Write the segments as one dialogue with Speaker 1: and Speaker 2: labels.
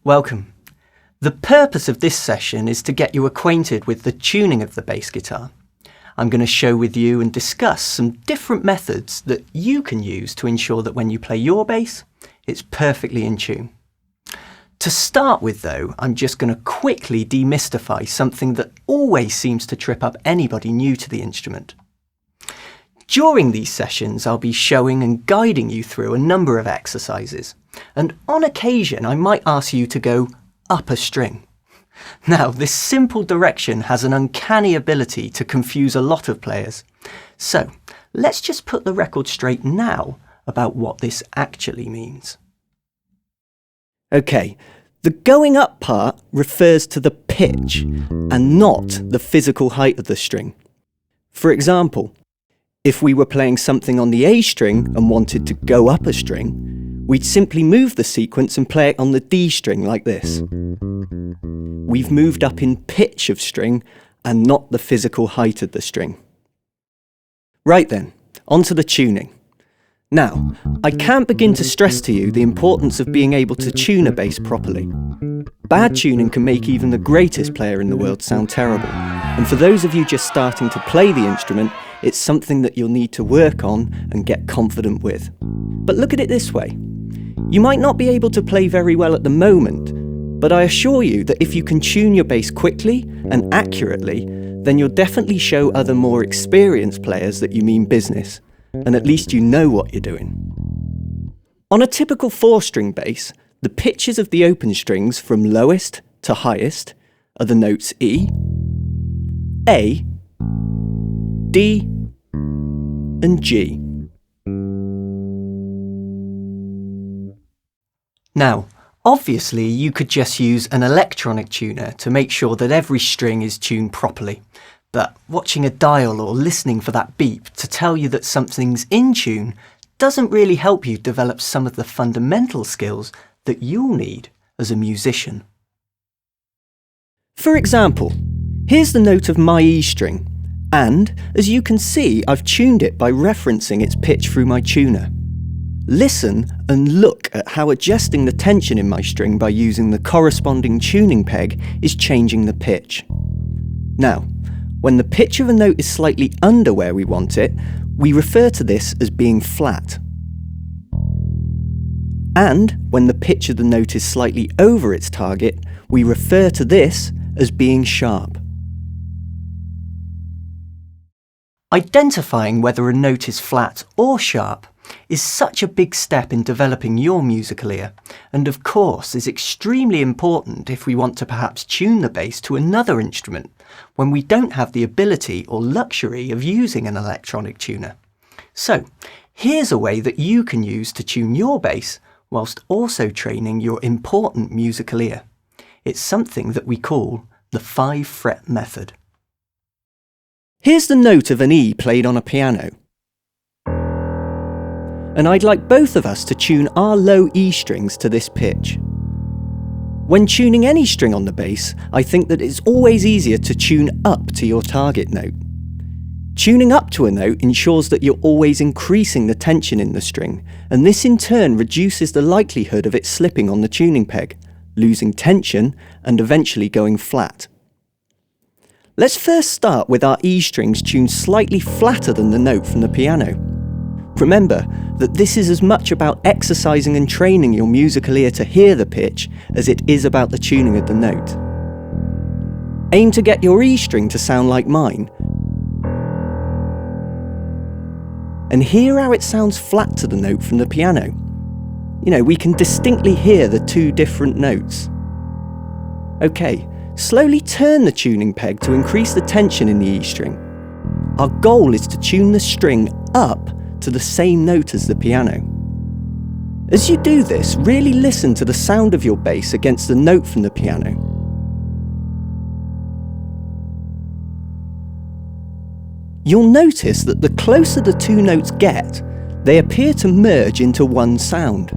Speaker 1: Welcome. The purpose of this session is to get you acquainted with the tuning of the bass guitar. I'm going to show with you and discuss some different methods that you can use to ensure that when you play your bass, it's perfectly in tune. To start with though, I'm just going to quickly demystify something that always seems to trip up anybody new to the instrument. During these sessions, I'll be showing and guiding you through a number of exercises, and on occasion I might ask you to go up a string. Now, this simple direction has an uncanny ability to confuse a lot of players, so let's just put the record straight now about what this actually means. Okay, the going up part refers to the pitch and not the physical height of the string. For example, if we were playing something on the A string and wanted to go up a string, we'd simply move the sequence and play it on the D string like this. We've moved up in pitch of string and not the physical height of the string. Right then, onto the tuning. Now, I can't begin to stress to you the importance of being able to tune a bass properly. Bad tuning can make even the greatest player in the world sound terrible, and for those of you just starting to play the instrument, it's something that you'll need to work on and get confident with. But look at it this way. You might not be able to play very well at the moment, but I assure you that if you can tune your bass quickly and accurately, then you'll definitely show other more experienced players that you mean business, and at least you know what you're doing. On a typical 4-string bass, the pitches of the open strings from lowest to highest are the notes E, A, D, and G. Now, obviously you could just use an electronic tuner to make sure that every string is tuned properly, but watching a dial or listening for that beep to tell you that something's in tune doesn't really help you develop some of the fundamental skills that you'll need as a musician. For example, here's the note of my E string, and as you can see, I've tuned it by referencing its pitch through my tuner. Listen and look at how adjusting the tension in my string by using the corresponding tuning peg is changing the pitch. Now, when the pitch of a note is slightly under where we want it, we refer to this as being flat. And when the pitch of the note is slightly over its target, we refer to this as being sharp. Identifying whether a note is flat or sharp is such a big step in developing your musical ear, and of course is extremely important if we want to perhaps tune the bass to another instrument when we don't have the ability or luxury of using an electronic tuner. So, here's a way that you can use to tune your bass whilst also training your important musical ear. It's something that we call the 5-fret method. Here's the note of an E played on a piano. And I'd like both of us to tune our low E strings to this pitch. When tuning any string on the bass, I think that it's always easier to tune up to your target note. Tuning up to a note ensures that you're always increasing the tension in the string, and this in turn reduces the likelihood of it slipping on the tuning peg, losing tension and eventually going flat. Let's first start with our E strings tuned slightly flatter than the note from the piano. Remember that this is as much about exercising and training your musical ear to hear the pitch as it is about the tuning of the note. Aim to get your E string to sound like mine, and hear how it sounds flat to the note from the piano. You know, we can distinctly hear the two different notes. Okay, slowly turn the tuning peg to increase the tension in the E string. Our goal is to tune the string up to the same note as the piano. As you do this, really listen to the sound of your bass against the note from the piano. You'll notice that the closer the two notes get, they appear to merge into one sound.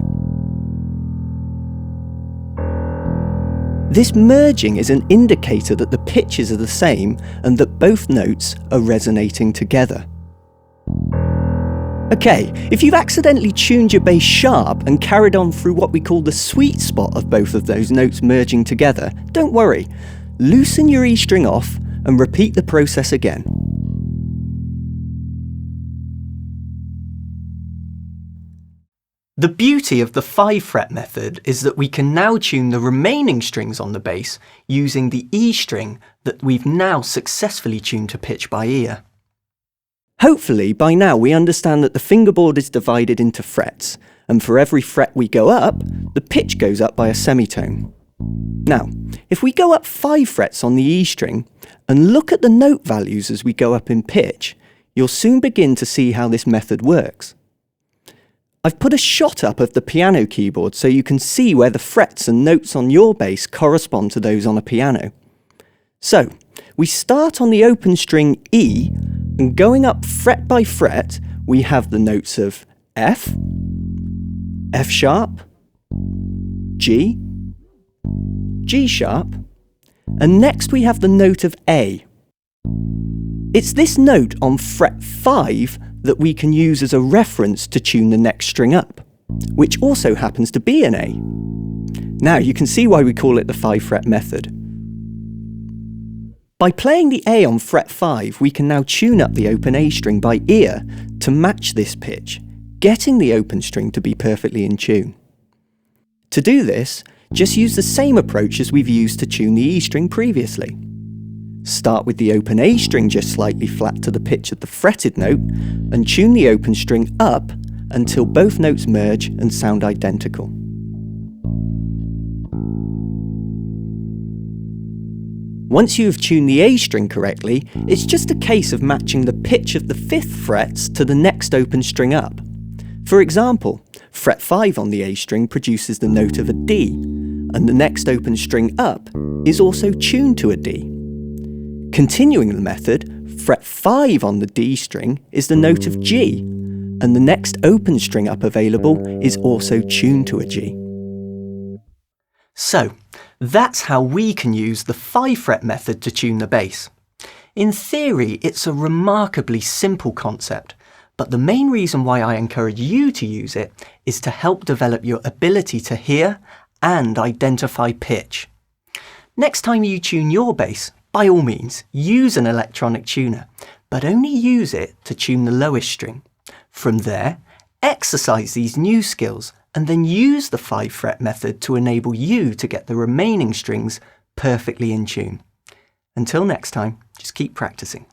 Speaker 1: This merging is an indicator that the pitches are the same and that both notes are resonating together. Okay, if you've accidentally tuned your bass sharp and carried on through what we call the sweet spot of both of those notes merging together, don't worry. Loosen your E string off and repeat the process again. The beauty of the 5-fret method is that we can now tune the remaining strings on the bass using the E string that we've now successfully tuned to pitch by ear. Hopefully, by now we understand that the fingerboard is divided into frets, and for every fret we go up, the pitch goes up by a semitone. Now, if we go up 5 frets on the E string and look at the note values as we go up in pitch, you'll soon begin to see how this method works. I've put a shot up of the piano keyboard so you can see where the frets and notes on your bass correspond to those on a piano. So, we start on the open string E, and going up fret by fret, we have the notes of F, F sharp, G, G sharp, and next we have the note of A. It's this note on fret 5 that we can use as a reference to tune the next string up, which also happens to be an A. Now you can see why we call it the 5-fret method. By playing the A on fret 5, we can now tune up the open A string by ear to match this pitch, getting the open string to be perfectly in tune. To do this, just use the same approach as we've used to tune the E string previously. Start with the open A string just slightly flat to the pitch of the fretted note, and tune the open string up until both notes merge and sound identical. Once you have tuned the A string correctly, it's just a case of matching the pitch of the 5th frets to the next open string up. For example, fret 5 on the A string produces the note of a D, and the next open string up is also tuned to a D. Continuing the method, fret 5 on the D string is the note of G, and the next open string up available is also tuned to a G. So, that's how we can use the 5-fret method to tune the bass. In theory, it's a remarkably simple concept, but the main reason why I encourage you to use it is to help develop your ability to hear and identify pitch. Next time you tune your bass, by all means, use an electronic tuner, but only use it to tune the lowest string. From there, exercise these new skills and then use the 5-fret method to enable you to get the remaining strings perfectly in tune. Until next time, just keep practicing.